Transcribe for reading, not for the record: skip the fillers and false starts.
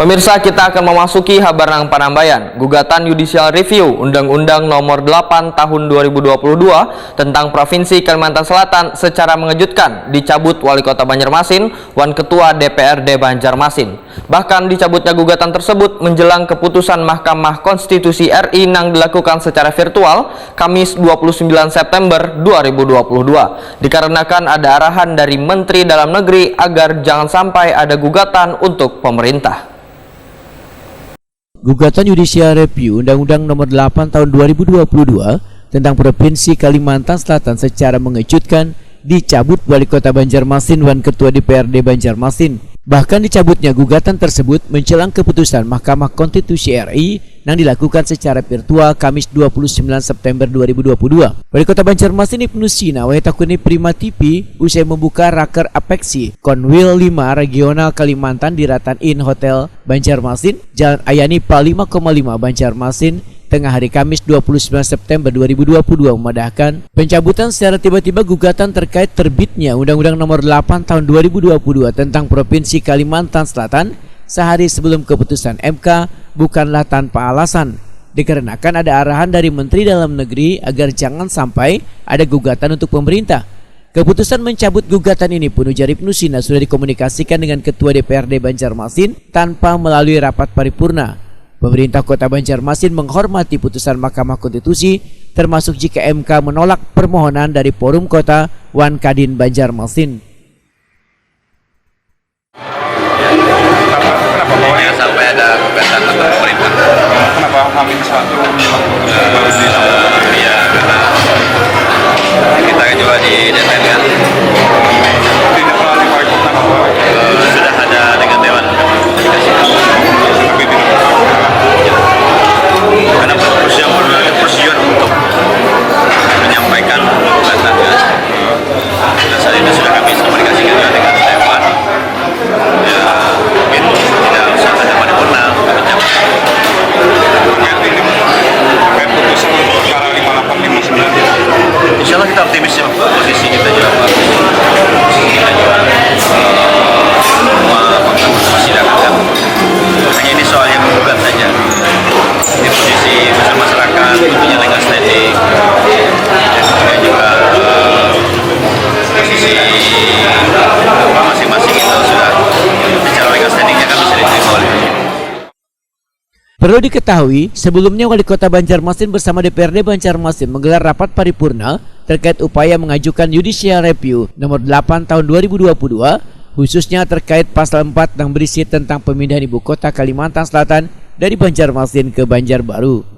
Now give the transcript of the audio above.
Pemirsa, kita akan memasuki Habarang Panambayan. Gugatan Judicial Review Undang-Undang Nomor 8 Tahun 2022 tentang Provinsi Kalimantan Selatan secara mengejutkan dicabut Wali Kota Banjarmasin, Wan Ketua DPRD Banjarmasin. Bahkan dicabutnya gugatan tersebut menjelang keputusan Mahkamah Konstitusi RI yang dilakukan secara virtual Kamis 29 September 2022. Dikarenakan ada arahan dari Menteri Dalam Negeri agar jangan sampai ada gugatan untuk pemerintah. Gugatan Judicial Review Undang-Undang Nomor 8 Tahun 2022 tentang Provinsi Kalimantan Selatan secara mengejutkan dicabut Wali Kota Banjarmasin, Wan Ketua DPRD Banjarmasin. Bahkan dicabutnya gugatan tersebut menjelang keputusan Mahkamah Konstitusi RI yang dilakukan secara virtual Kamis 29 September 2022. Wali Kota Banjarmasin Ibnu Sina Wahetakuni Prima TV usai membuka raker Apeksi Konwil 5 Regional Kalimantan di Ratan Inn Hotel Banjarmasin, Jalan Ayani Pa 5,5 Banjarmasin, tengah hari Kamis 29 September 2022 memadahkan pencabutan secara tiba-tiba gugatan terkait terbitnya Undang-Undang Nomor 8 Tahun 2022 tentang Provinsi Kalimantan Selatan sehari sebelum keputusan MK bukanlah tanpa alasan, dikarenakan ada arahan dari Menteri Dalam Negeri agar jangan sampai ada gugatan untuk pemerintah. Keputusan mencabut gugatan ini pun ujar Ibnu Sina sudah dikomunikasikan dengan Ketua DPRD Banjarmasin tanpa melalui rapat paripurna. Pemerintah Kota Banjarmasin menghormati putusan Mahkamah Konstitusi, termasuk jika MK menolak permohonan dari Forum Kota Wan Kadin Banjarmasin. Kenapa pokoknya sampai ada gugatan untuk pemerintah? Kenapa Hamin suatu ya, karena kita juga di DPR kan tidak melalui paripurna, sudah ada dengan Dewan karena prosedur untuk menyampaikan gugatan kan. Dan saat itu sudah kami komunikasikan juga dengan Dewan. Ya, mungkin tidak usah ada paripurna untuk mencabut. Insya Allah kita optimis ya, posisi kita juga bagus. Posisi kita juga semua fakta persidangan kan. Hanya ini soal yang menggugat saja. Di posisi besar masyarakat tentunya legal standing, dan kemudian juga posisi masing-masing itu sudah secara legal standingnya kan bisa diterima oleh. Perlu diketahui, sebelumnya Wali Kota Banjarmasin bersama DPRD Banjarmasin menggelar rapat paripurna terkait upaya mengajukan Judicial Review Nomor 8 Tahun 2022, khususnya terkait pasal 4 yang berisi tentang pemindahan ibu kota Kalimantan Selatan dari Banjarmasin ke Banjarbaru.